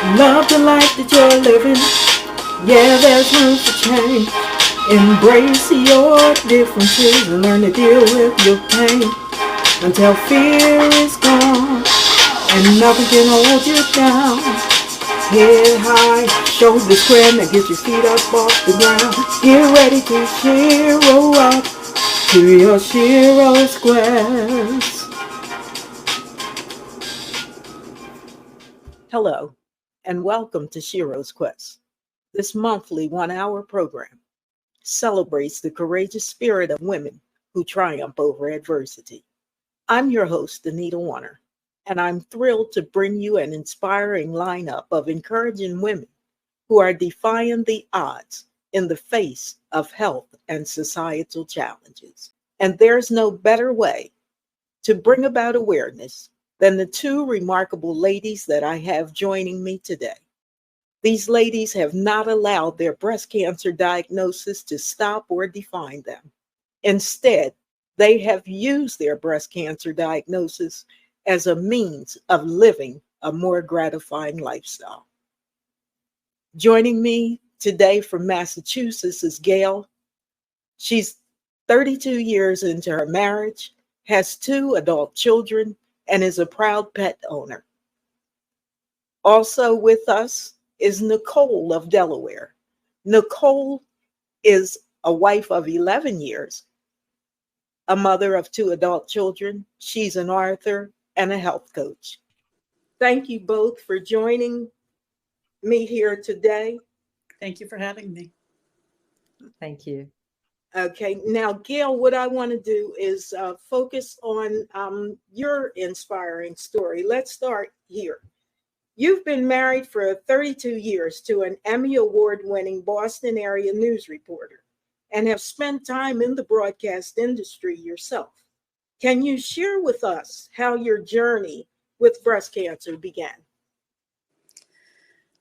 Love the life that you're living. Yeah, there's room for change. Embrace your differences and learn to deal with your pain until fear is gone and nothing can hold you down. Head high, shoulders square, now get your feet up off the ground. Get ready to Shero up to your Shero squares. Hello, and welcome to Shero's Quest. This monthly 1 hour program celebrates the courageous spirit of women who triumph over adversity. I'm your host, Anita Warner, and I'm thrilled to bring you an inspiring lineup of encouraging women who are defying the odds in the face of health and societal challenges. And there's no better way to bring about awareness than the two remarkable ladies that I have joining me today. These ladies have not allowed their breast cancer diagnosis to stop or define them. Instead, they have used their breast cancer diagnosis as a means of living a more gratifying lifestyle. Joining me today from Massachusetts is Gail. She's 32 years into her marriage, has two adult children, and is a proud pet owner. Also with us is Nicole of Delaware. Nicole is a wife of 11 years, a mother of two adult children. She's an author and a health coach. Thank you both for joining me here today. Thank you for having me. Thank you. Okay, now, Gail, what I want to do is focus on your inspiring story. Let's start here. You've been married for 32 years to an Emmy Award winning Boston area news reporter and have spent time in the broadcast industry yourself. Can you share with us how your journey with breast cancer began?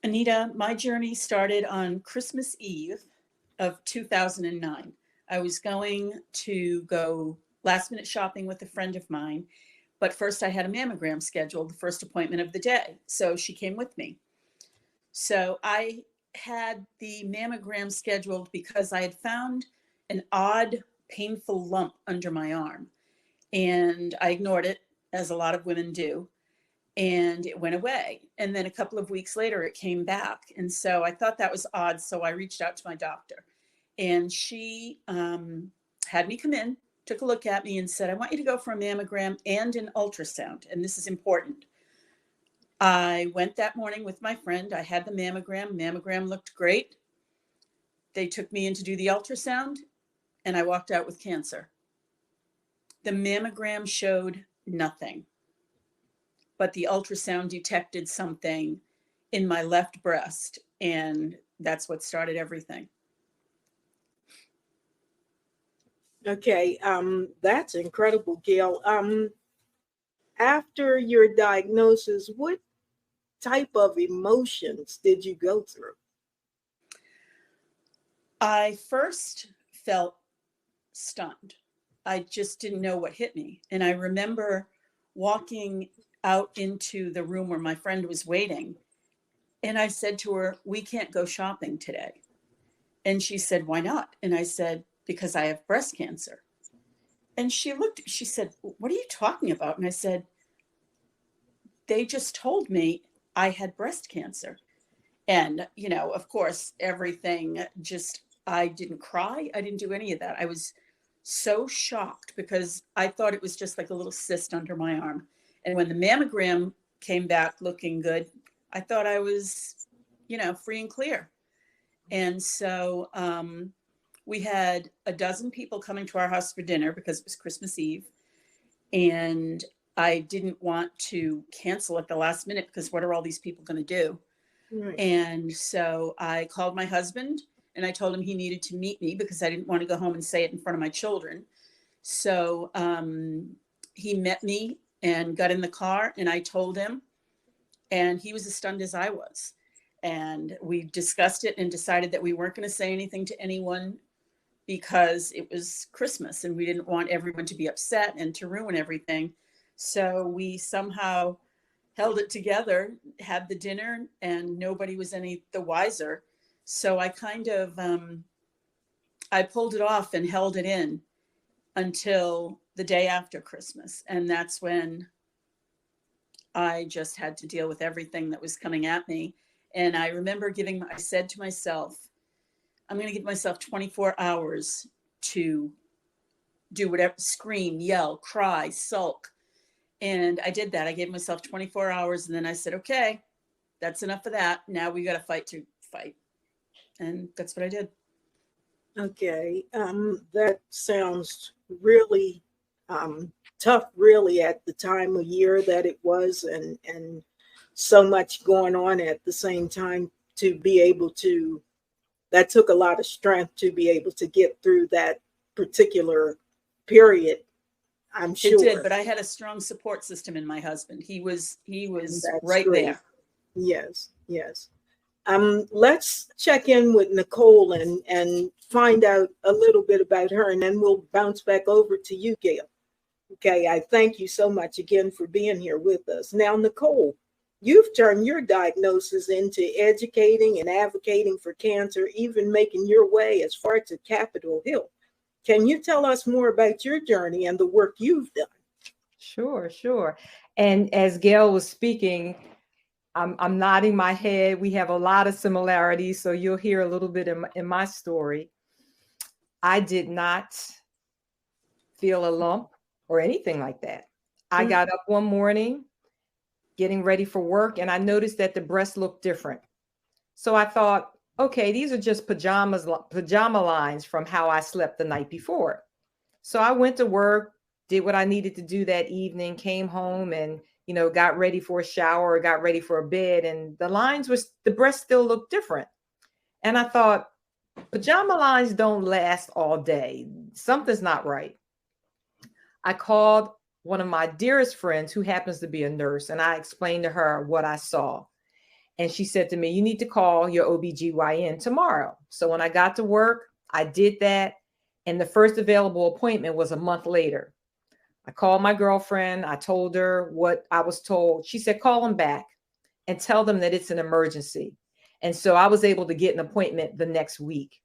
Anita, my journey started on Christmas Eve of 2009. I was going to go last minute shopping with a friend of mine, but first I had a mammogram scheduled, the first appointment of the day. So she came with me. So I had the mammogram scheduled because I had found an odd, painful lump under my arm. And I ignored it, as a lot of women do. And it went away. And then a couple of weeks later, it came back. And so I thought that was odd. So I reached out to my doctor. And she had me come in, took a look at me and said, I want you to go for a mammogram and an ultrasound. And this is important. I went that morning with my friend. I had the mammogram. Mammogram looked great. They took me in to do the ultrasound, and I walked out with cancer. The mammogram showed nothing, but the ultrasound detected something in my left breast, and that's what started everything. Okay, that's incredible, Gail. After your diagnosis, what type of emotions did you go through? I first felt stunned. I just didn't know what hit me. And I remember walking out into the room where my friend was waiting. And I said to her, we can't go shopping today. And she said, why not? And I said, because I have breast cancer. And she said, what are you talking about? And I said, they just told me I had breast cancer. And, of course, everything just, I didn't cry. I didn't do any of that. I was so shocked because I thought it was just like a little cyst under my arm. And when the mammogram came back looking good, I thought I was, free and clear. And so we had a dozen people coming to our house for dinner because it was Christmas Eve. And I didn't want to cancel at the last minute because what are all these people going to do? Right. And so I called my husband and I told him he needed to meet me because I didn't want to go home and say it in front of my children. So he met me and got in the car and I told him, and he was as stunned as I was. And we discussed it and decided that we weren't going to say anything to anyone because it was Christmas and we didn't want everyone to be upset and to ruin everything. So we somehow held it together, had the dinner, and nobody was any the wiser. So I kind of, I pulled it off and held it in until the day after Christmas. And that's when I just had to deal with everything that was coming at me. And I remember I said to myself, I'm going to give myself 24 hours to do whatever, scream, yell, cry, sulk. And I did that. I gave myself 24 hours. And then I said, okay, that's enough of that. Now we got to fight. And that's what I did. Okay. That sounds really tough, really, at the time of year that it was, and so much going on at the same time to be able to, that took a lot of strength to be able to get through that particular period, I'm sure. It did, but I had a strong support system in my husband. He was That's right great. there. Yes, yes. Let's check in with Nicole and find out a little bit about her, and then we'll bounce back over to you, Gail. Okay, I thank you so much again for being here with us. Now, Nicole, you've turned your diagnosis into educating and advocating for cancer, even making your way as far to Capitol Hill. Can you tell us more about your journey and the work you've done? Sure. And as Gail was speaking, I'm nodding my head. We have a lot of similarities, so you'll hear a little bit in my story. I did not feel a lump or anything like that. I got up one morning getting ready for work, and I noticed that the breast looked different. So I thought, okay, these are just pajama lines from how I slept the night before. So I went to work, did what I needed to do that evening, came home and, got ready for a shower, got ready for a bed, and the breast still looked different. And I thought, pajama lines don't last all day. Something's not right. I called one of my dearest friends who happens to be a nurse, and I explained to her what I saw. And she said to me, you need to call your OBGYN tomorrow. So when I got to work, I did that. And the first available appointment was a month later. I called my girlfriend. I told her what I was told. She said, call them back and tell them that it's an emergency. And so I was able to get an appointment the next week.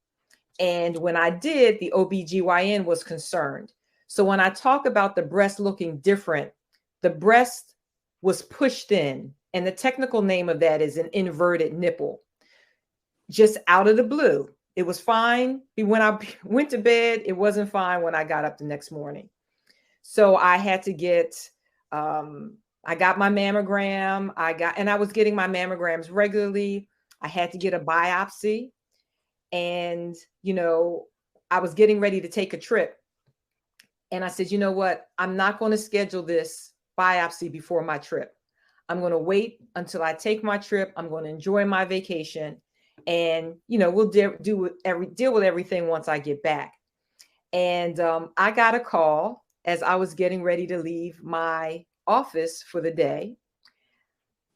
And when I did, the OBGYN was concerned. So when I talk about the breast looking different, the breast was pushed in. And the technical name of that is an inverted nipple. Just out of the blue. It was fine. When I went to bed, it wasn't fine when I got up the next morning. So I had to get, I got my mammogram. And I was getting my mammograms regularly. I had to get a biopsy. And, I was getting ready to take a trip. And I said, you know what? I'm not going to schedule this biopsy before my trip. I'm going to wait until I take my trip. I'm going to enjoy my vacation. And, we'll deal with everything once I get back. And I got a call as I was getting ready to leave my office for the day.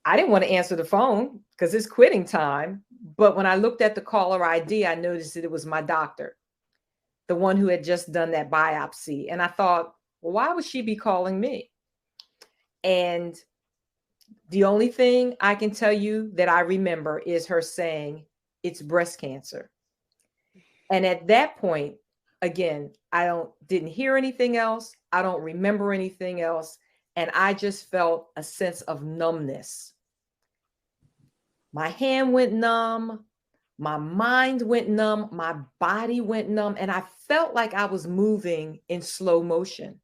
I didn't want to answer the phone because it's quitting time. But when I looked at the caller ID, I noticed that it was my doctor, the one who had just done that biopsy. And I thought, well, why would she be calling me? And the only thing I can tell you that I remember is her saying, it's breast cancer. And at that point, again, I didn't hear anything else. I don't remember anything else. And I just felt a sense of numbness. My hand went numb. My mind went numb. My body went numb. And I felt like I was moving in slow motion.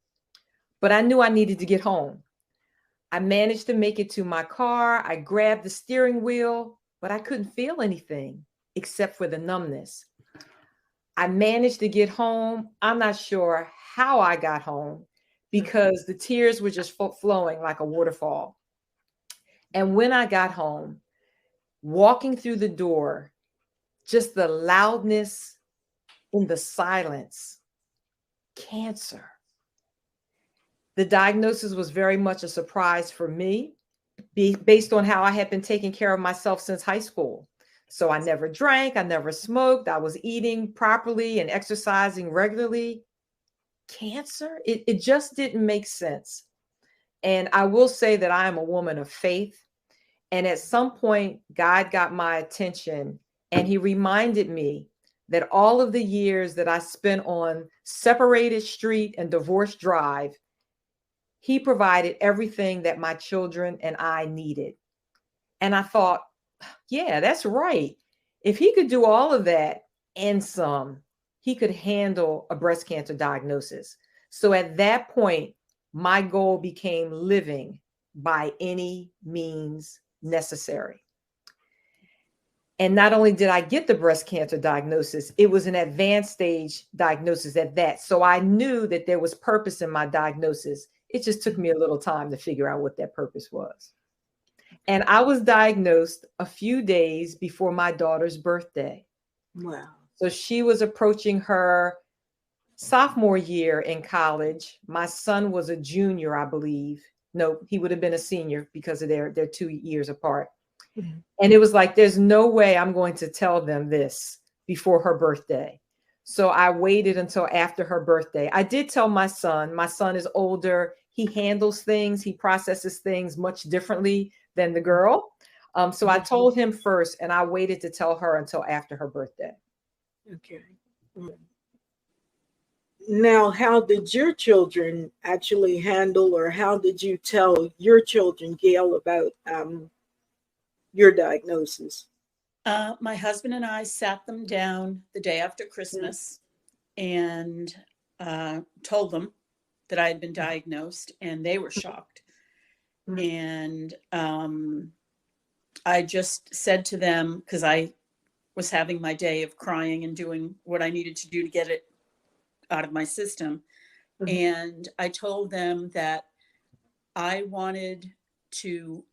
But I knew I needed to get home. I managed to make it to my car. I grabbed the steering wheel, but I couldn't feel anything except for the numbness. I managed to get home. I'm not sure how I got home because the tears were just flowing like a waterfall. And when I got home, walking through the door, just the loudness in the silence, cancer. The diagnosis was very much a surprise for me based on how I had been taking care of myself since high school. So I never drank, I never smoked, I was eating properly and exercising regularly. Cancer, it just didn't make sense. And I will say that I am a woman of faith. And at some point, God got my attention and he reminded me that all of the years that I spent on Separated Street and Divorce Drive, he provided everything that my children and I needed. And I thought, yeah, that's right. If he could do all of that and some, he could handle a breast cancer diagnosis. So at that point, my goal became living by any means necessary. And not only did I get the breast cancer diagnosis, it was an advanced stage diagnosis at that. So I knew that there was purpose in my diagnosis. It just took me a little time to figure out what that purpose was. And I was diagnosed a few days before my daughter's birthday. Wow. So she was approaching her sophomore year in college. My son was a junior, I believe. No, he would have been a senior because of they're 2 years apart. Mm-hmm. And it was like, there's no way I'm going to tell them this before her birthday. So I waited until after her birthday. I did tell my son is older. He handles things. He processes things much differently than the girl. So I told him first, and I waited to tell her until after her birthday. Okay. Now, how did your children actually handle, or how did you tell your children, Gail, about your diagnosis? My husband and I sat them down the day after Christmas and told them that I had been diagnosed, and they were shocked. And I just said to them, because I was having my day of crying and doing what I needed to do to get it out of my system. And I told them that I wanted to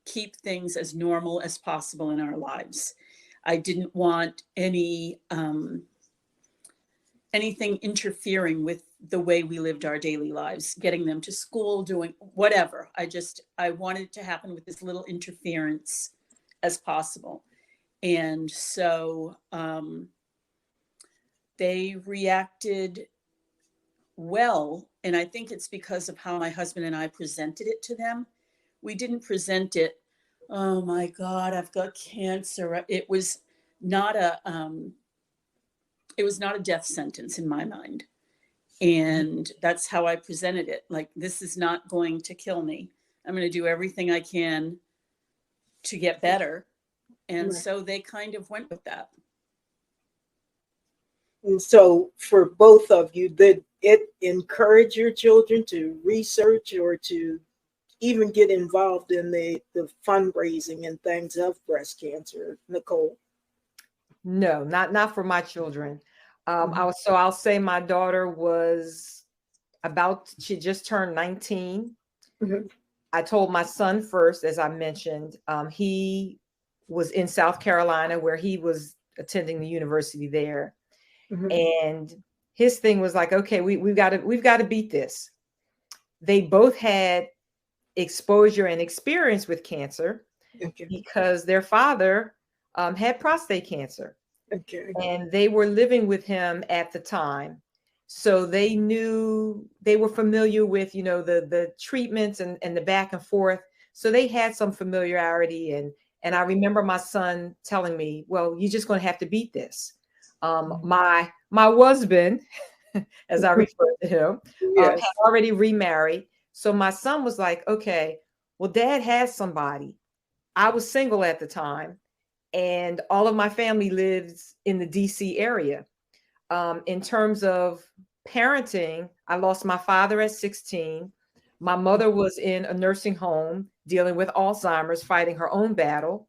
keep things as normal as possible in our lives. I didn't want anything interfering with the way we lived our daily lives, getting them to school, doing whatever. I wanted it to happen with as little interference as possible. And so they reacted well. And I think it's because of how my husband and I presented it to them. We didn't present it, oh my God, I've got cancer. It was not a death sentence in my mind. And that's how I presented it. Like, this is not going to kill me. I'm going to do everything I can to get better. And so they kind of went with that. And so for both of you, did it encourage your children to research or to even get involved in the fundraising and things of breast cancer, Nicole? No, not for my children. I'll say my daughter was she just turned 19. Mm-hmm. I told my son first, as I mentioned, he was in South Carolina where he was attending the university there. Mm-hmm. And his thing was like, okay, we've got to beat this. They both had exposure and experience with cancer because their father had prostate cancer. Okay. And they were living with him at the time. So they were familiar with, the treatments and the back and forth. So they had some familiarity. And I remember my son telling me, well, you're just going to have to beat this. My husband, as I refer to him, had already remarried. So my son was like, okay, well, Dad has somebody. I was single at the time. And all of my family lives in the DC area. In terms of parenting, I lost my father at 16. My mother was in a nursing home dealing with Alzheimer's, fighting her own battle.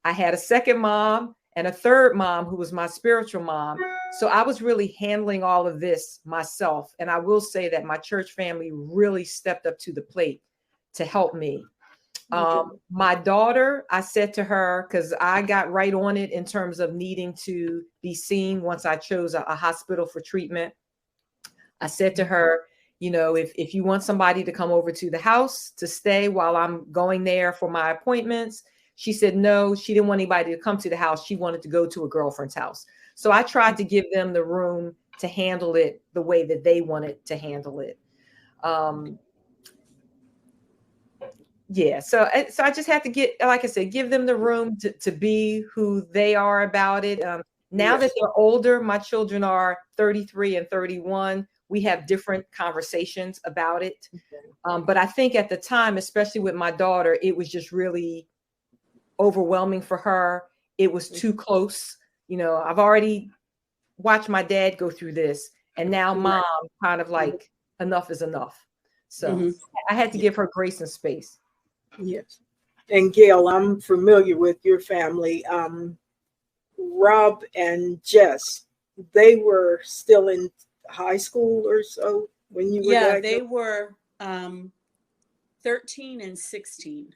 I had a second mom and a third mom who was my spiritual mom. So I was really handling all of this myself. And I will say that my church family really stepped up to the plate to help me. My daughter, I said to her, because I got right on it in terms of needing to be seen once I chose a hospital for treatment. I said to her, if you want somebody to come over to the house to stay while I'm going there for my appointments. She said, no, she didn't want anybody to come to the house. She wanted to go to a girlfriend's house. So I tried to give them the room to handle it the way that they wanted to handle it. Yeah. So I just have to get, like I said, give them the room to be who they are about it. Now that Yes. they're older, my children are 33 and 31. We have different conversations about it. But I think at the time, especially with my daughter, it was just really overwhelming for her. It was too close. You know, I've already watched my dad go through this, and now mom kind of like enough is enough. So I had to give her grace and space. Yes. And Gail, I'm familiar with your family. Rob and Jess, they were still in high school or so when you were Yeah, diagnosed? they were 13 and 16.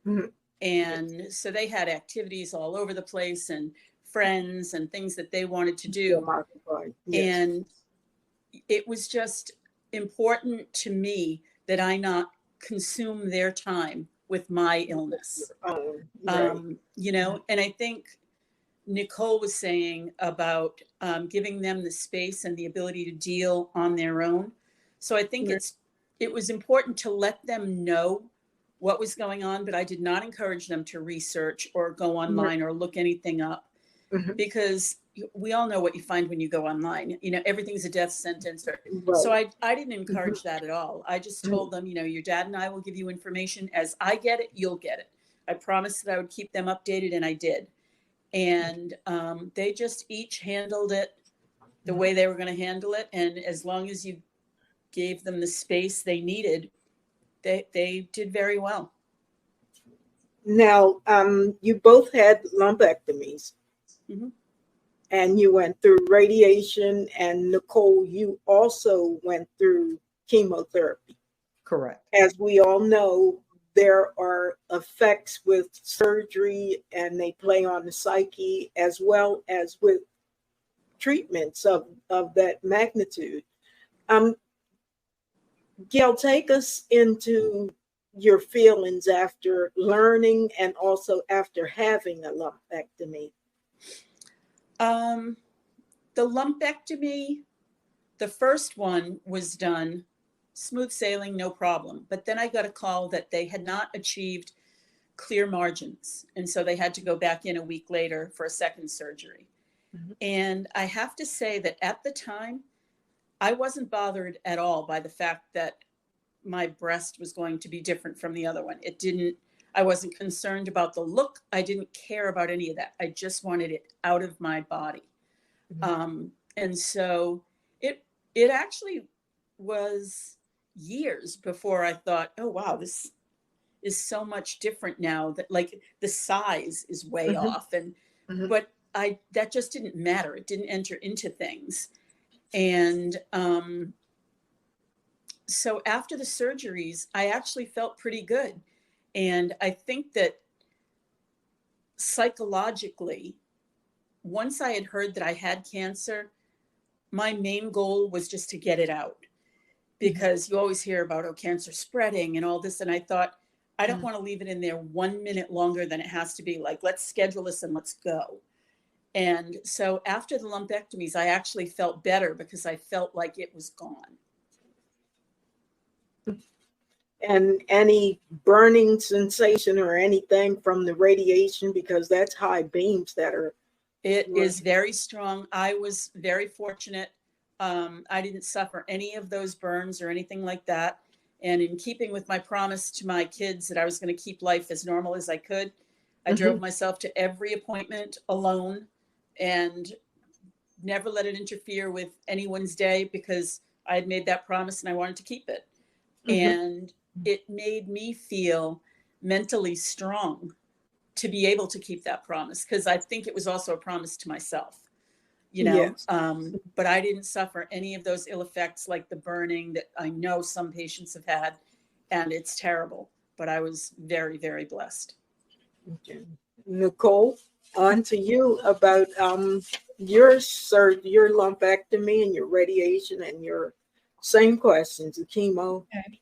Mhm. And so they had activities all over the place and friends and things that they wanted to Still do. occupied. Yes. And it was just important to me that I not consume their time with my illness. Right. You know, and I think Nicole was saying about giving them the space and the ability to deal on their own. So I think Right. it was important to let them know what was going on, but I did not encourage them to research or go online or look anything up, Mhm. because we all know what you find when you go online. You know, everything's a death sentence. So Right. I didn't encourage that at all. I just told them, you know, your dad and I will give you information as I get it, you'll get it. I promised that I would keep them updated, and I did. And they just each handled it the way they were going to handle it. And as long as you gave them the space they needed, they did very well. Now, you both had lumpectomies. Mhm. And you went through radiation, and Nicole, you also went through chemotherapy. Correct. As we all know, there are effects with surgery and they play on the psyche as well as with treatments of that magnitude. Um, Gail, take us into your feelings after learning and also after having a lumpectomy. The lumpectomy, the first one was done smooth sailing, no problem. But then I got a call that they had not achieved clear margins. And so they had to go back in a week later for a second surgery. And I have to say that at the time, I wasn't bothered at all by the fact that my breast was going to be different from the other one. I wasn't concerned about the look. I didn't care about any of that. I just wanted it out of my body. And so it actually was years before I thought, oh wow, this is so much different now, that like the size is way off. And but that just didn't matter. It didn't enter into things. And so after the surgeries, I actually felt pretty good. And I think that psychologically, once I had heard that I had cancer, my main goal was just to get it out, because you always hear about, oh, cancer spreading and all this. And I thought, I don't want to leave it in there 1 minute longer than it has to be. Like, let's schedule this and let's go. And so after the lumpectomies, I actually felt better because I felt like it was gone. And any burning sensation or anything from the radiation, because that's high beams that are. It is very strong. I was very fortunate. I didn't suffer any of those burns or anything like that. And in keeping with my promise to my kids that I was going to keep life as normal as I could, I drove myself to every appointment alone and never let it interfere with anyone's day, because I had made that promise and I wanted to keep it. And it made me feel mentally strong to be able to keep that promise, because I think it was also a promise to myself, you know. Yes. But I didn't suffer any of those ill effects like the burning that I know some patients have had, and it's terrible. But I was very, very blessed. Okay. Nicole, on to you about your lumpectomy and your radiation and your same questions, the chemo. Okay.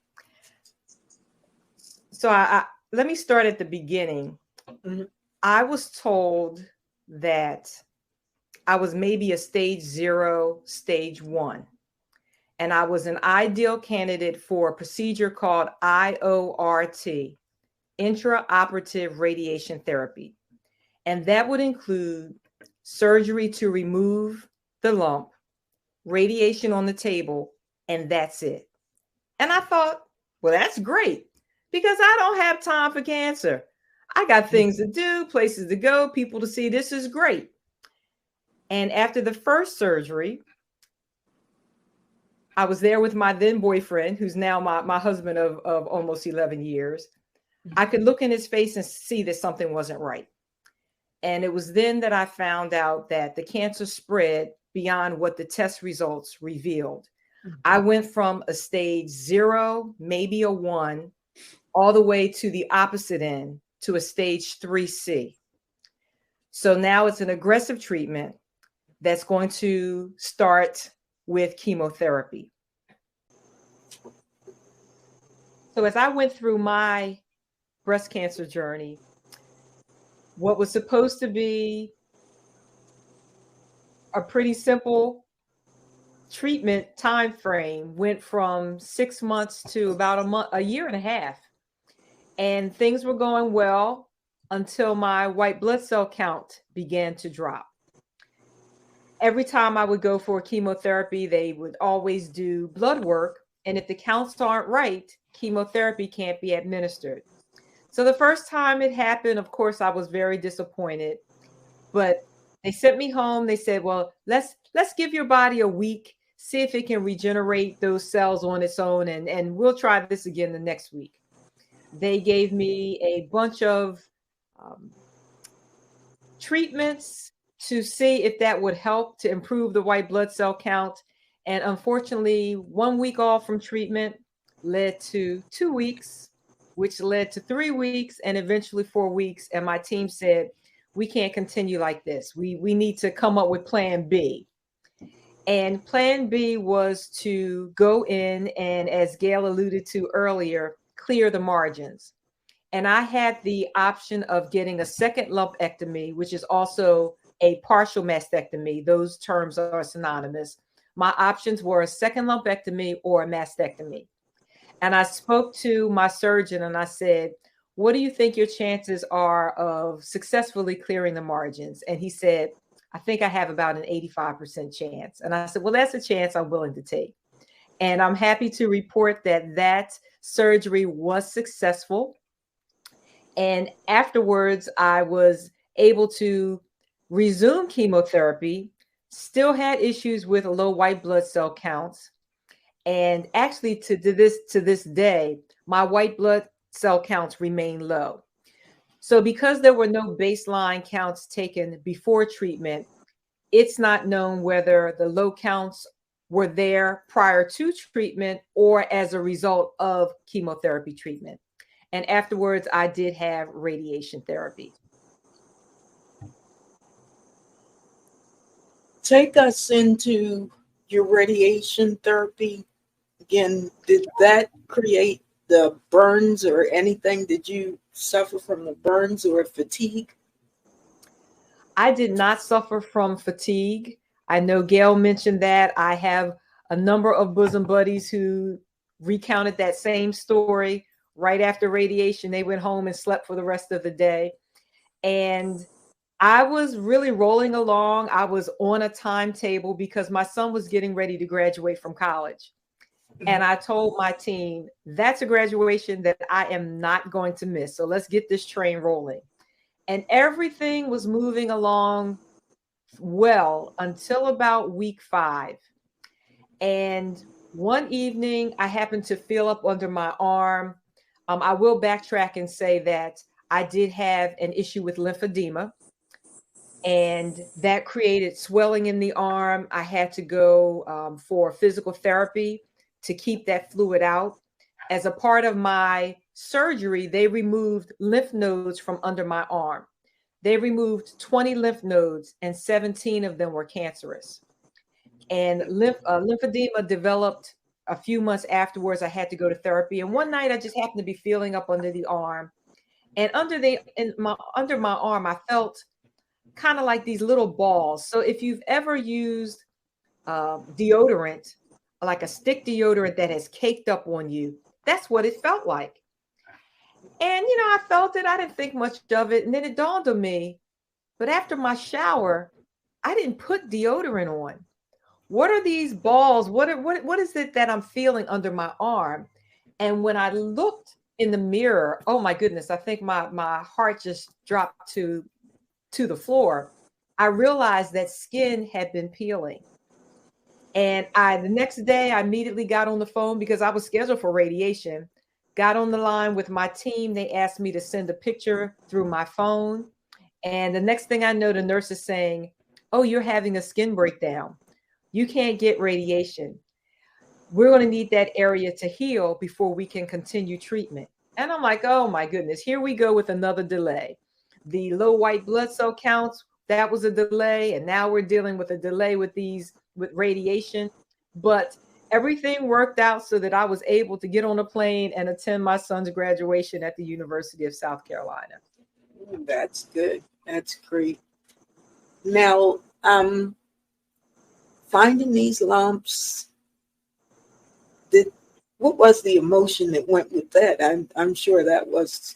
So I let me start at the beginning. I was told that I was maybe a stage 0, stage 1. And I was an ideal candidate for a procedure called IORT, intraoperative radiation therapy. And that would include surgery to remove the lump, radiation on the table, and that's it. And I thought, well, that's great because I don't have time for cancer. I got things to do, places to go, people to see. This is great. And after the first surgery, I was there with my then boyfriend, who's now my husband of almost 11 years. I could look in his face and see that something wasn't right. And it was then that I found out that the cancer spread beyond what the test results revealed. I went from a stage 0, maybe a 1, all the way to the opposite end to a stage 3C. So now it's an aggressive treatment that's going to start with chemotherapy. So as I went through my breast cancer journey, what was supposed to be a pretty simple treatment time frame went from 6 months to about a year and a half. And things were going well until my white blood cell count began to drop. Every time I would go for chemotherapy, they would always do blood work. And if the counts aren't right, chemotherapy can't be administered. So the first time it happened, of course, I was very disappointed. But they sent me home. They said, well, let's give your body a week, see if it can regenerate those cells on its own, and we'll try this again the next week. They gave me a bunch of treatments to see if that would help to improve the white blood cell count. And unfortunately, 1 week off from treatment led to 2 weeks, which led to 3 weeks and eventually 4 weeks. And my team said, we can't continue like this. We need to come up with plan B. And plan B was to go in and, as Gail alluded to earlier, clear the margins. And I had the option of getting a second lumpectomy, which is also a partial mastectomy. Those terms are synonymous. My options were a second lumpectomy or a mastectomy. And I spoke to my surgeon and I said, what do you think your chances are of successfully clearing the margins? And he said, I think I have about an 85% chance. And I said, well, that's a chance I'm willing to take. And I'm happy to report that that surgery was successful. And afterwards, I was able to resume chemotherapy, still had issues with low white blood cell counts. And actually to this day, my white blood cell counts remain low. So because there were no baseline counts taken before treatment, it's not known whether the low counts were there prior to treatment or as a result of chemotherapy treatment. And afterwards, I did have radiation therapy. Take us into your radiation therapy. Again, did that create the burns or anything? Did you suffer from the burns or fatigue? I did not suffer from fatigue. I know Gail mentioned that. I have a number of bosom buddies who recounted that same story. Right after radiation, they went home and slept for the rest of the day. And I was really rolling along. I was on a timetable because my son was getting ready to graduate from college. And I told my team, that's a graduation that I am not going to miss. So let's get this train rolling. And everything was moving along well until about week 5. And one evening, I happened to feel up under my arm. I will backtrack and say that I did have an issue with lymphedema, and that created swelling in the arm. I had to go for physical therapy to keep that fluid out. As a part of my surgery, they removed lymph nodes from under my arm. They removed 20 lymph nodes and 17 of them were cancerous. And lymphedema developed a few months afterwards. I had to go to therapy. And one night I just happened to be feeling up under the arm. And under my arm, I felt kind of like these little balls. So if you've ever used deodorant, like a stick deodorant that has caked up on you, that's what it felt like. And, I felt it. I didn't think much of it. And then it dawned on me, but after my shower, I didn't put deodorant on. What are these balls? What is it that I'm feeling under my arm? And when I looked in the mirror, oh my goodness, I think my heart just dropped to the floor. I realized that skin had been peeling. And the next day I immediately got on the phone because I was scheduled for radiation. Got on the line with my team. They asked me to send a picture through my phone. And the next thing I know, the nurse is saying, "Oh, you're having a skin breakdown. You can't get radiation. We're going to need that area to heal before we can continue treatment." And I'm like, oh my goodness, here we go with another delay. The low white blood cell counts, that was a delay. And now we're dealing with a delay with radiation. But everything worked out so that I was able to get on a plane and attend my son's graduation at the University of South Carolina. That's good. That's great. Now, finding these lumps, what was the emotion that went with that? I'm sure that was.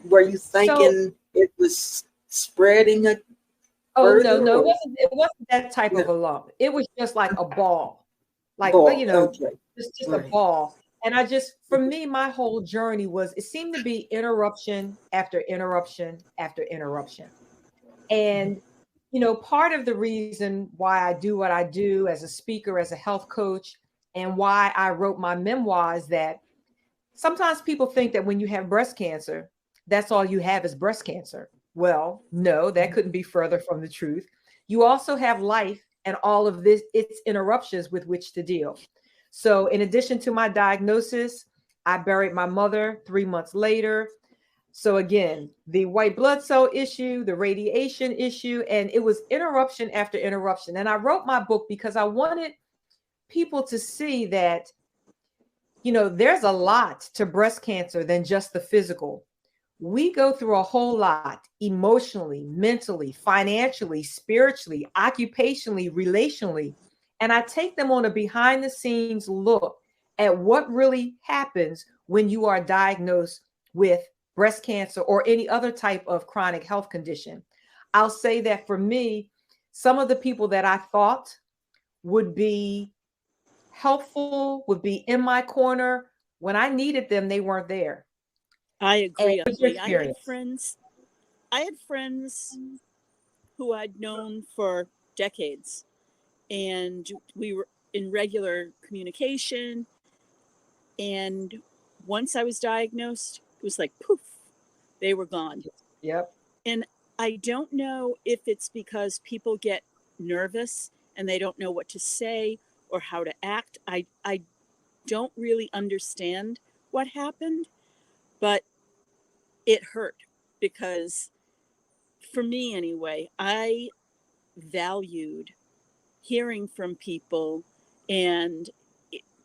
Were you thinking it was spreading it? Oh no, it wasn't that type of a lump. It was just like a ball, like okay. just right. A ball. And for me, my whole journey it seemed to be interruption after interruption after interruption. And part of the reason why I do what I do as a speaker, as a health coach, and why I wrote my memoir is that sometimes people think that when you have breast cancer, that's all you have is breast cancer. Well, no, that couldn't be further from the truth. You also have life and all of its interruptions with which to deal. So in addition to my diagnosis, I buried my mother 3 months later. So again, the white blood cell issue, the radiation issue, and it was interruption after interruption. And I wrote my book because I wanted people to see that, there's a lot to breast cancer than just the physical. We go through a whole lot emotionally, mentally, financially, spiritually, occupationally, relationally. And I take them on a behind the scenes look at what really happens when you are diagnosed with breast cancer or any other type of chronic health condition. I'll say that for me, some of the people that I thought would be helpful, would be in my corner, when I needed them, they weren't there. I agree. I had friends who I'd known for decades, and we were in regular communication. And once I was diagnosed, it was like poof, they were gone. Yep. And I don't know if it's because people get nervous and they don't know what to say or how to act. I don't really understand what happened, but it hurt because, for me anyway, I valued hearing from people, and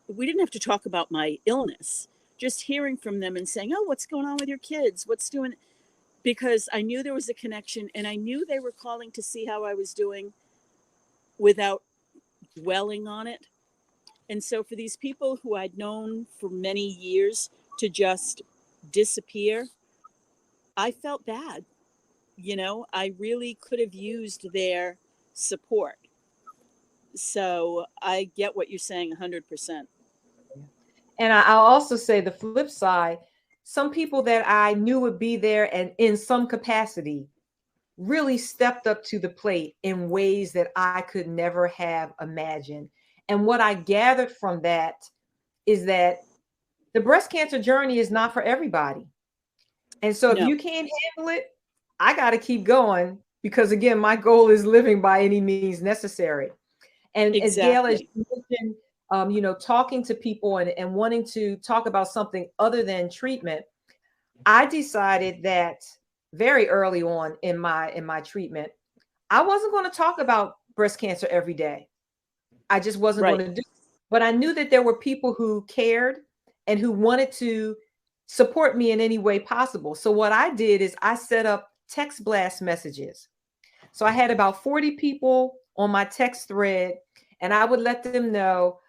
we didn't have to talk about my illness, just hearing from them and saying, "Oh, what's going on with your kids? What's doing?" Because I knew there was a connection, and I knew they were calling to see how I was doing without dwelling on it. And so for these people who I'd known for many years to just disappear, I felt bad. I really could have used their support. So I get what you're saying 100%. And I'll also say the flip side, some people that I knew would be there and in some capacity really stepped up to the plate in ways that I could never have imagined. And what I gathered from that is that the breast cancer journey is not for everybody. And so if you can't handle it, I got to keep going because, again, my goal is living by any means necessary. And exactly. As Gail, as you mentioned, talking to people and wanting to talk about something other than treatment, I decided that very early on in my treatment, I wasn't going to talk about breast cancer every day. I just wasn't going to do it. But I knew that there were people who cared and who wanted to support me in any way possible. So what I did is I set up text blast messages. So I had about 40 people on my text thread, and I would let them know,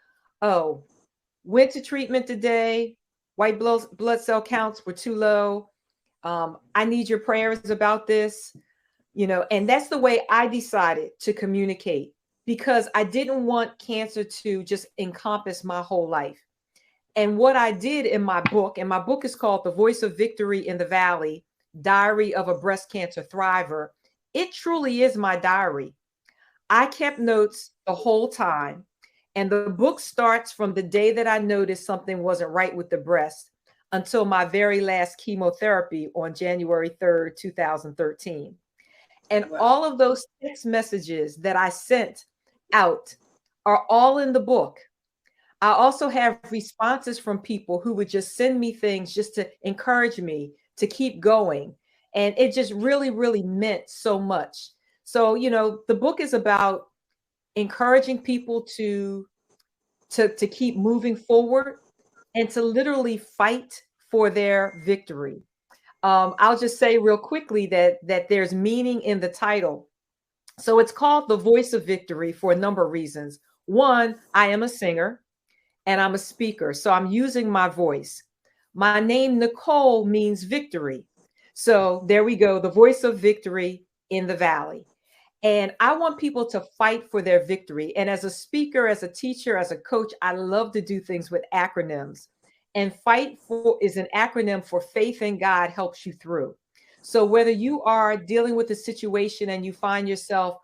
oh, went to treatment today, white blood cell counts were too low. I need your prayers about this, and that's the way I decided to communicate, because I didn't want cancer to just encompass my whole life. And what I did in my book, and my book is called The Voice of Victory in the Valley, Diary of a Breast Cancer Thriver. It truly is my diary. I kept notes the whole time. And the book starts from the day that I noticed something wasn't right with the breast until my very last chemotherapy on January 3rd, 2013. And Wow. all of those text messages that I sent out are all in the book. I also have responses from people who would just send me things just to encourage me to keep going. And it just really, really meant so much. So, the book is about encouraging people to keep moving forward and to literally fight for their victory. I'll just say real quickly that there's meaning in the title. So it's called The Voice of Victory for a number of reasons. One, I am a singer and I'm a speaker, so I'm using my voice. My name, Nicole, means victory. So there we go, the voice of victory in the valley. And I want people to fight for their victory. And as a speaker, as a teacher, as a coach, I love to do things with acronyms. And fight for is an acronym for faith in God helps you through. So whether you are dealing with a situation and you find yourself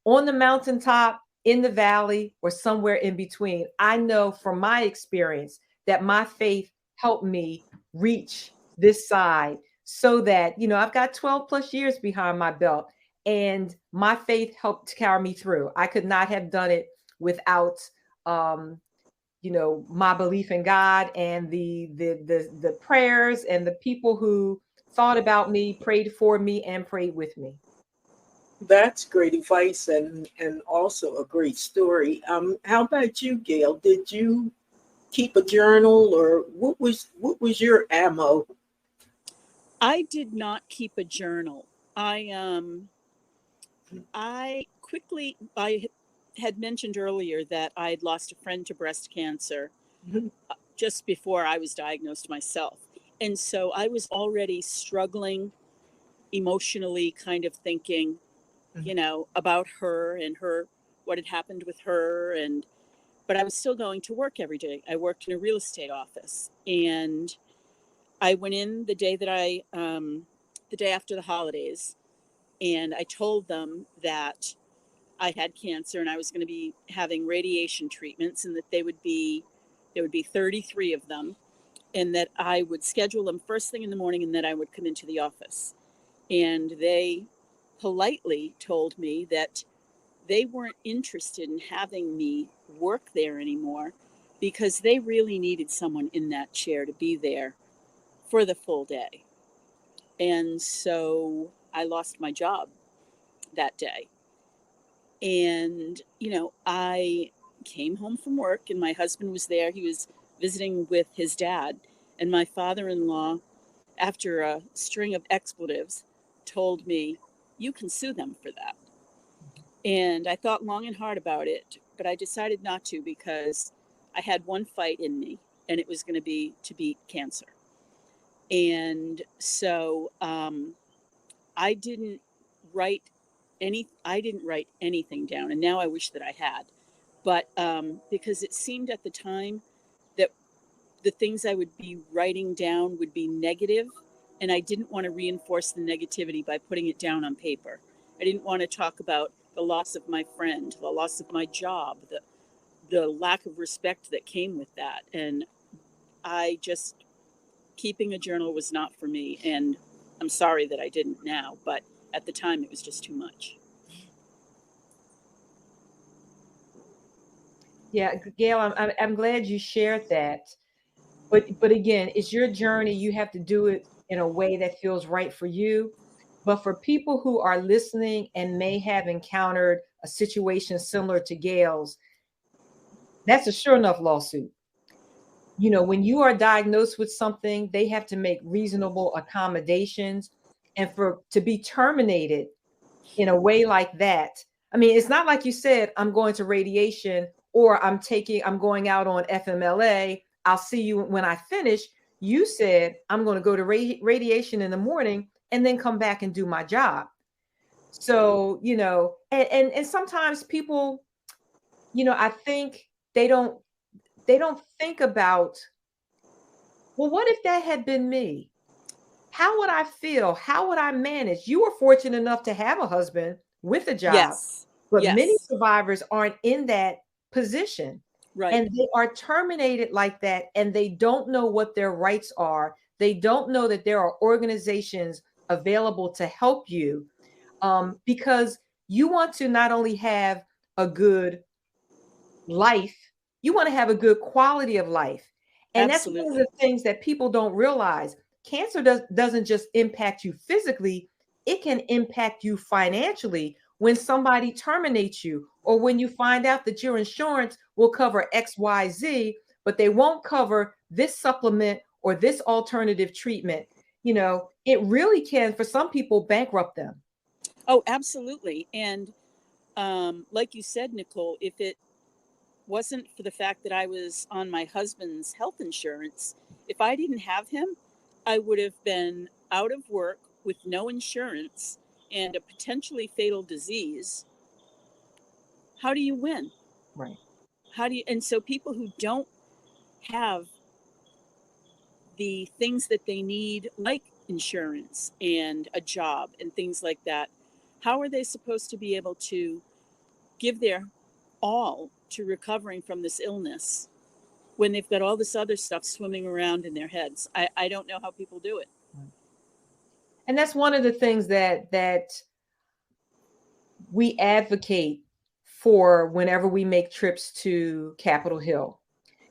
on the mountaintop, in the valley, or somewhere in between, I know from my experience that my faith helped me reach this side so that, I've got 12 plus years behind my belt. And my faith helped carry me through. I could not have done it without, my belief in God and the prayers and the people who thought about me, prayed for me, and prayed with me. That's great advice and also a great story. How about you, Gail? Did you keep a journal, or what was your ammo? I did not keep a journal. I had mentioned earlier that I had lost a friend to breast cancer Mhm. just before I was diagnosed myself. And so I was already struggling emotionally, kind of thinking, about her and what had happened with her. But I was still going to work every day. I worked in a real estate office, and I went in the day after the holidays, and I told them that I had cancer and I was going to be having radiation treatments, and that there would be 33 of them, and that I would schedule them first thing in the morning, and that I would come into the office. And they politely told me that they weren't interested in having me work there anymore because they really needed someone in that chair to be there for the full day. And so I lost my job that day. And, I came home from work and my husband was there. He was visiting with his dad. And my father in law, after a string of expletives, told me, "You can sue them for that." And I thought long and hard about it, but I decided not to because I had one fight in me, and it was going to be to beat cancer. And so I didn't write I didn't write anything down, and now I wish that I had. But because it seemed at the time that the things I would be writing down would be negative, and I didn't want to reinforce the negativity by putting it down on paper. I didn't want to talk about the loss of my friend, the loss of my job, the lack of respect that came with that. And I just, keeping a journal was not for me. And I'm sorry that I didn't now, but at the time it was just too much. Yeah, Gail, I'm glad you shared that. But again, it's your journey. You have to do it in a way that feels right for you. But for people who are listening and may have encountered a situation similar to Gail's, that's a sure enough lawsuit. When you are diagnosed with something, they have to make reasonable accommodations. And for to be terminated in a way like that, I mean, it's not like you said, I'm going to radiation or I'm going out on FMLA. I'll see you when I finish. You said, I'm going to go to radiation in the morning and then come back and do my job. So, and sometimes people, I think they don't think about, well, what if that had been me? How would I feel? How would I manage? You were fortunate enough to have a husband with a job, Yes. but Yes. many survivors aren't in that position. Right. And they are terminated like that, and they don't know what their rights are. They don't know that there are organizations available to help you, because you want to not only have a good life, you want to have a good quality of life. And that's one of Absolutely. the things that people don't realize. Cancer doesn't just impact you physically, it can impact you financially when somebody terminates you, or when you find out that your insurance will cover XYZ, but they won't cover this supplement or this alternative treatment. It really can, for some people, bankrupt them. Oh, absolutely. And like you said, Nicole, if it wasn't for the fact that I was on my husband's health insurance, if I didn't have him, I would have been out of work with no insurance and a potentially fatal disease. How do you win? Right. And so people who don't have the things that they need, like insurance and a job and things like that, how are they supposed to be able to give their all to recovering from this illness when they've got all this other stuff swimming around in their heads? I don't know how people do it. And that's one of the things that we advocate for whenever we make trips to Capitol Hill.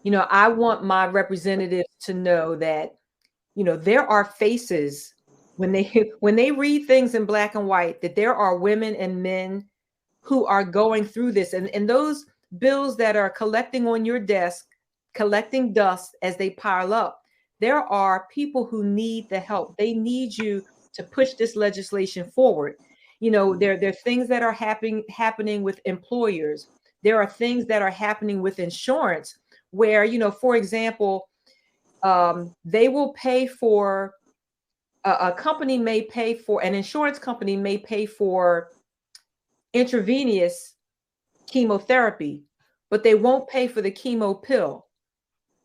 I want my representatives to know that, there are faces when they when they read things in black and white, that there are women and men who are going through this. And those bills that are collecting on your desk, collecting dust as they pile up, there are people who need the help. They need you to push this legislation forward. There are things that are happening with employers. There are things that are happening with insurance where, for example, they will pay for, a company may pay for, an insurance company may pay for intravenous chemotherapy, but they won't pay for the chemo pill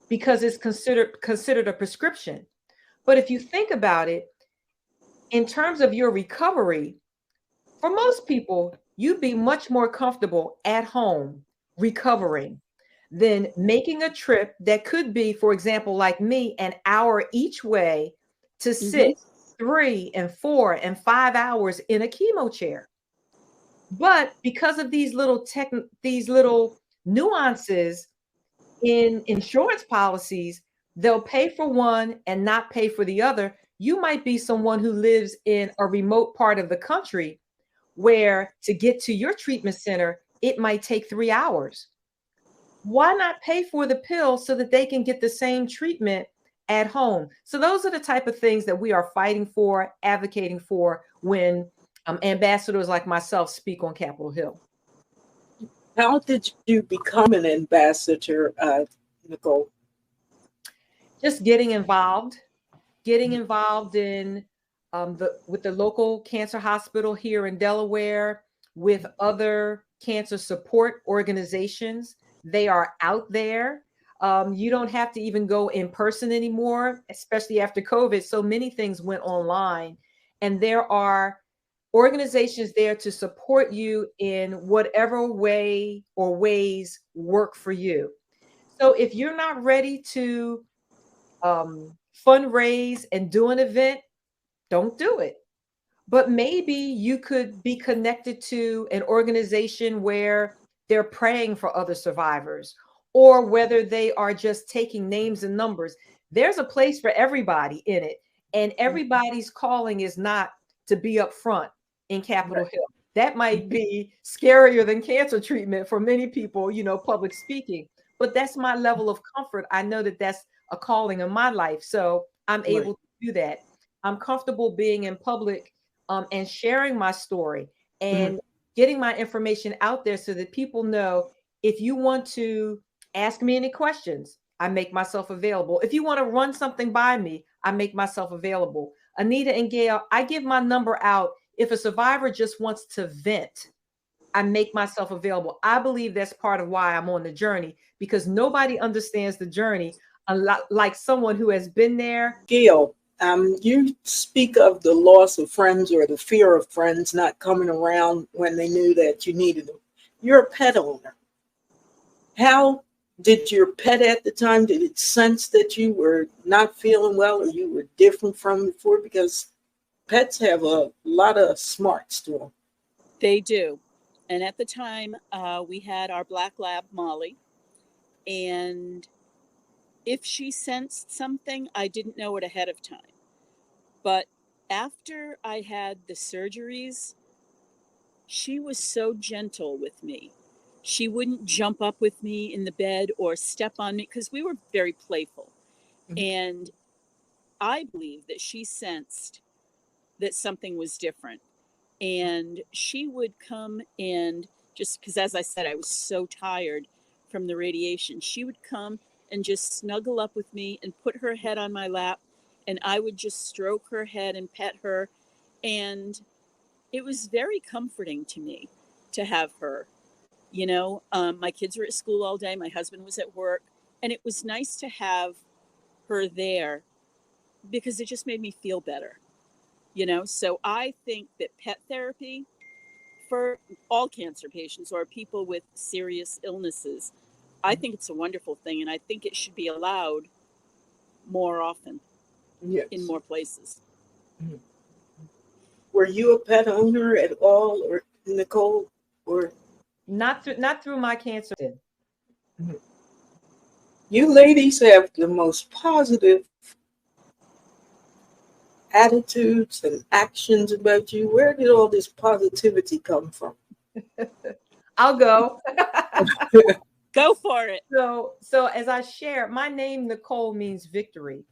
because it's considered a prescription. But if you think about it, in terms of your recovery, for most people, you'd be much more comfortable at home recovering than making a trip that could be, for example, like me, an hour each way to sit 3 and 4 and 5 hours in a chemo chair. But because of these little nuances in insurance policies, they'll pay for one and not pay for the other. You might be someone who lives in a remote part of the country where to get to your treatment center, it might take 3 hours. Why not pay for the pill so that they can get the same treatment at home? So those are the type of things that we are fighting for, advocating for when ambassadors like myself speak on Capitol Hill. How did you become an ambassador, Nicole? Just getting involved in with the local cancer hospital here in Delaware, with other cancer support organizations. They are out there. You don't have to even go in person anymore, especially after COVID. So many things went online, and there are organizations there to support you in whatever way or ways work for you. So if you're not ready to fundraise and do an event, don't do it. But maybe you could be connected to an organization where they're praying for other survivors, or whether they are just taking names and numbers. There's a place for everybody in it. And everybody's calling is not to be up front in Capitol Hill. That might be scarier than cancer treatment for many people, public speaking. But that's my level of comfort. I know that that's a calling in my life. So I'm able to do that. I'm comfortable being in public, and sharing my story and getting my information out there so that people know, if you want to ask me any questions, I make myself available. If you want to run something by me, I make myself available. Anita and Gail, I give my number out. If a survivor just wants to vent, I make myself available. I believe that's part of why I'm on the journey, because nobody understands the journey a lot like someone who has been there. Gail, you speak of the loss of friends or the fear of friends not coming around when they knew that you needed them. You're a pet owner. How did your pet at the time, did it sense that you were not feeling well or you were different from before? Because pets have a lot of smarts to them. They do. And at the time, we had our black lab, Molly. And if she sensed something, I didn't know it ahead of time. But after I had the surgeries, she was so gentle with me. She wouldn't jump up with me in the bed or step on me because we were very playful. Mhm. And I believe that she sensed that something was different. And she would come and just because, as I said, I was so tired from the radiation, she would come and just snuggle up with me and put her head on my lap. And I would just stroke her head and pet her. And it was very comforting to me to have her. My kids were at school all day. My husband was at work. And it was nice to have her there because it just made me feel better. So I think that pet therapy for all cancer patients or people with serious illnesses, I think it's a wonderful thing. And I think it should be allowed more often Yes. in more places. Were you a pet owner at all, or Nicole, or Not through my cancer. you ladies have the most positive attitudes and actions about you? Where did all this positivity come from? I'll go. Go for it. So as I share, my name Nicole means victory.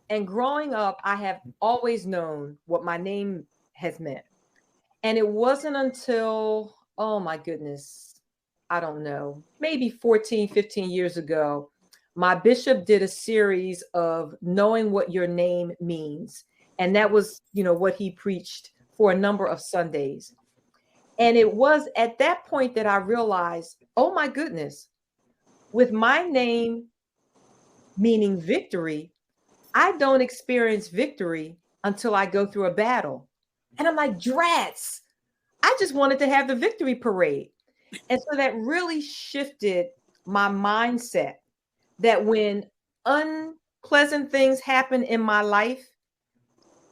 And growing up, I have always known what my name has meant. And it wasn't until, oh my goodness, I don't know, maybe 14, 15 years ago, my bishop did a series of knowing what your name means. And that was, what he preached for a number of Sundays. And it was at that point that I realized, oh my goodness, with my name meaning victory, I don't experience victory until I go through a battle. And I'm like, drats, I just wanted to have the victory parade. And so that really shifted my mindset that when unpleasant things happen in my life,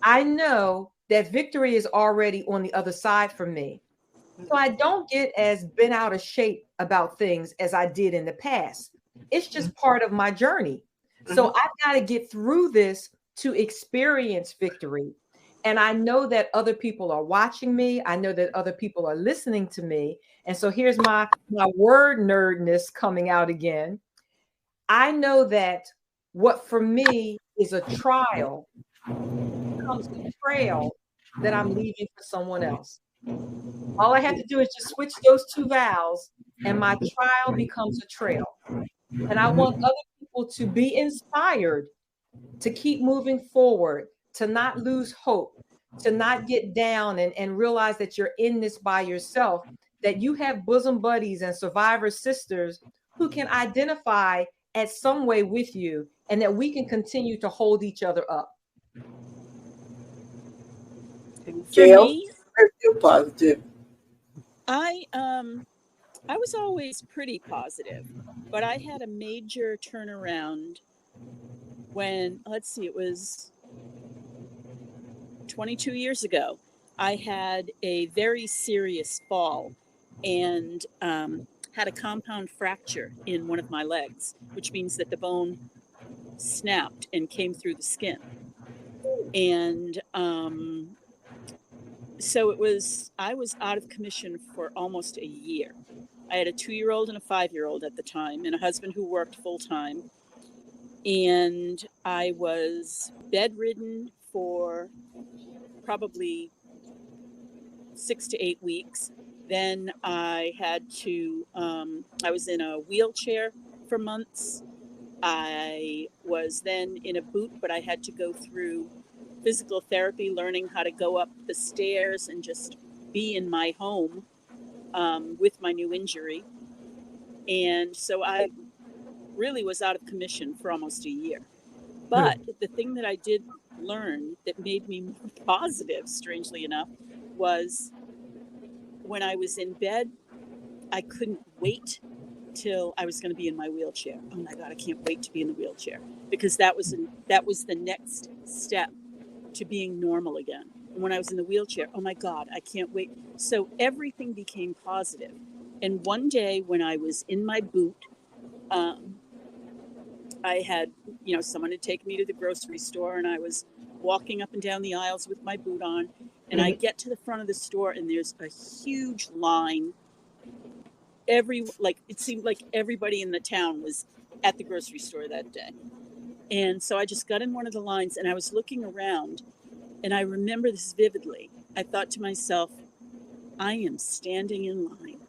I know that victory is already on the other side for me. So I don't get as bent out of shape about things as I did in the past. It's just part of my journey. So I've got to get through this to experience victory. And I know that other people are watching me. I know that other people are listening to me. And so here's my word nerdness coming out again. I know that what for me is a trial becomes a trail that I'm leaving for someone else. All I have to do is just switch those two vowels, and my trial becomes a trail. And I want other people to be inspired to keep moving forward, to not lose hope, to not get down and realize that you're in this by yourself, that you have bosom buddies and survivor sisters who can identify at some way with you, and that we can continue to hold each other up. Gail, me, you're positive. I was always pretty positive, but I had a major turnaround when, let's see, it was 22 years ago. I had a very serious fall and had a compound fracture in one of my legs, which means that the bone snapped and came through the skin. And so I was out of commission for almost a year. I had a 2-year-old and a 5-year-old at the time, and a husband who worked full time. And I was bedridden for probably 6 to 8 weeks. Then I had to, I was in a wheelchair for months. I was then in a boot, but I had to go through physical therapy, learning how to go up the stairs and just be in my home with my new injury. And so I really was out of commission for almost a year. But the thing that I did learn that made me more positive, strangely enough, was when I was in bed, I couldn't wait till I was going to be in my wheelchair. Oh my God, I can't wait to be in the wheelchair, because that was the next step to being normal again. And when I was in the wheelchair, oh my God, I can't wait. So everything became positive. And one day when I was in my boot, I had, someone had taken me to the grocery store, and I was walking up and down the aisles with my boot on. And I get to the front of the store, and there's a huge line. It seemed like everybody in the town was at the grocery store that day. And so I just got in one of the lines, and I was looking around, and I remember this vividly. I thought to myself, I am standing in line.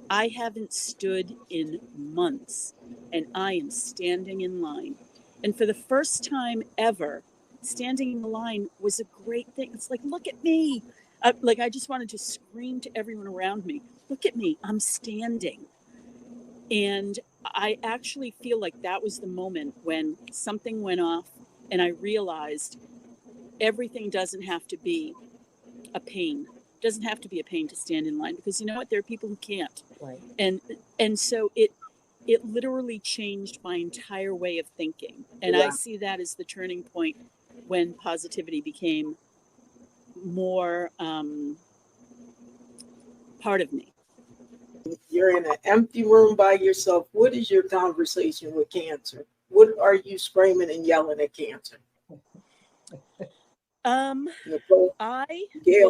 I haven't stood in months, and I am standing in line. And for the first time ever, standing in the line was a great thing. It's like, look at me. I just wanted to scream to everyone around me, look at me, I'm standing. And I actually feel like that was the moment when something went off, and I realized everything doesn't have to be a pain. It doesn't have to be a pain to stand in line, because you know what? There are people who can't. Right. And so it literally changed my entire way of thinking. And I see that as the turning point when positivity became more part of me. You're in an empty room by yourself. What is your conversation with cancer? What are you screaming and yelling at cancer? Nicole,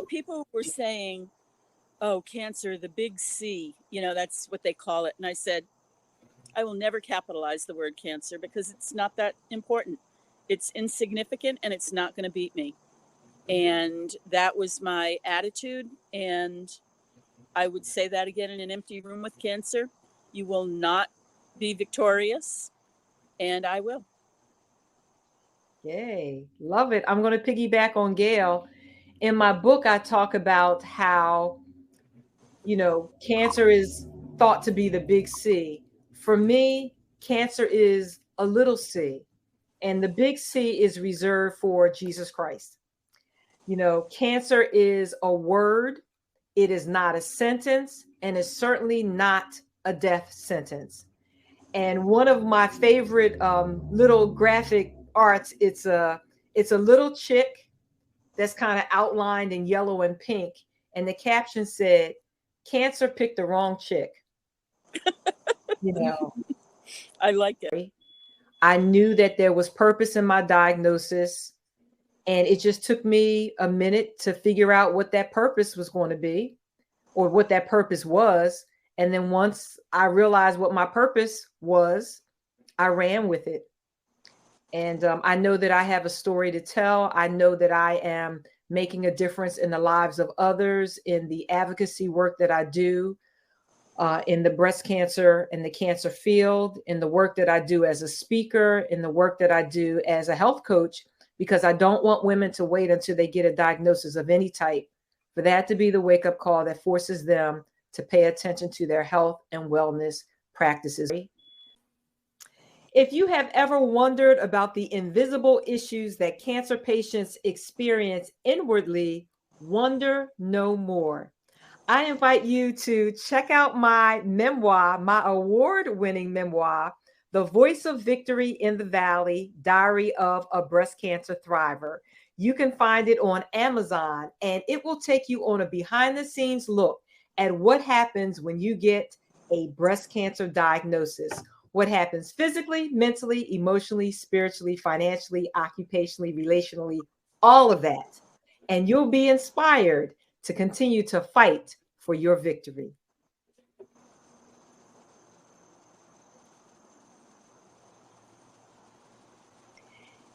People were saying, oh, cancer, the big C, that's what they call it. And I said, I will never capitalize the word cancer, because it's not that important. It's insignificant, and it's not going to beat me. And that was my attitude. And I would say that again in an empty room with cancer. You will not be victorious, and I will. Yay, love it. I'm going to piggyback on Gail. In my book, I talk about how, cancer is thought to be the big C. For me, cancer is a little c, and the big C is reserved for Jesus Christ. Cancer is a word. It is not a sentence, and it's certainly not a death sentence. And one of my favorite little graphic arts, it's a little chick that's kind of outlined in yellow and pink. And the caption said, "Cancer picked the wrong chick." I like it. I knew that there was purpose in my diagnosis. And it just took me a minute to figure out what that purpose was going to be, or what that purpose was. And then once I realized what my purpose was, I ran with it. And I know that I have a story to tell. I know that I am making a difference in the lives of others in the advocacy work that I do in the breast cancer and the cancer field, in the work that I do as a speaker, in the work that I do as a health coach, because I don't want women to wait until they get a diagnosis of any type for that to be the wake-up call that forces them to pay attention to their health and wellness practices. If you have ever wondered about the invisible issues that cancer patients experience inwardly, wonder no more. I invite you to check out my memoir, my award-winning memoir, The Voice of Victory in the Valley, Diary of a Breast Cancer Thriver. You can find it on Amazon, and it will take you on a behind-the-scenes look at what happens when you get a breast cancer diagnosis. What happens physically, mentally, emotionally, spiritually, financially, occupationally, relationally, all of that. And you'll be inspired to continue to fight for your victory.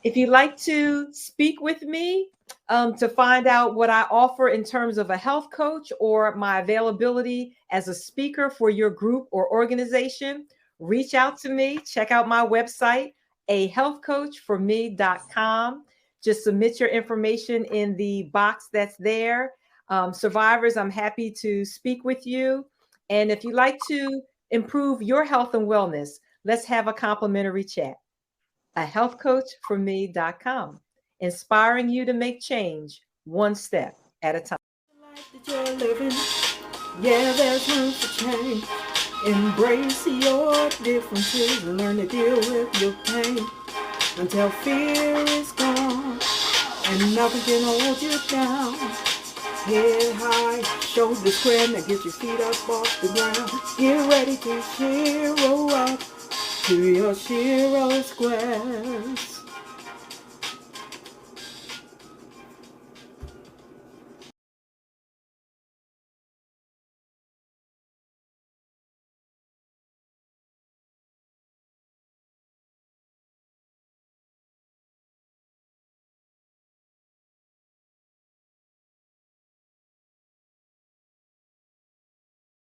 If you'd like to speak with me to find out what I offer in terms of a health coach or my availability as a speaker for your group or organization, reach out to me. Check out my website, ahealthcoachforme.com. Just submit your information in the box that's there. Survivors, I'm happy to speak with you. And if you'd like to improve your health and wellness, let's have a complimentary chat. ahealthcoachforme.com, inspiring you to make change one step at a time. The life that you're living, yeah, there's room for change. Embrace your differences and learn to deal with your pain until fear is gone and nothing can hold you down. Head high, shoulders square, now get your feet up off the ground. Get ready to Shero up to your Shero Squares.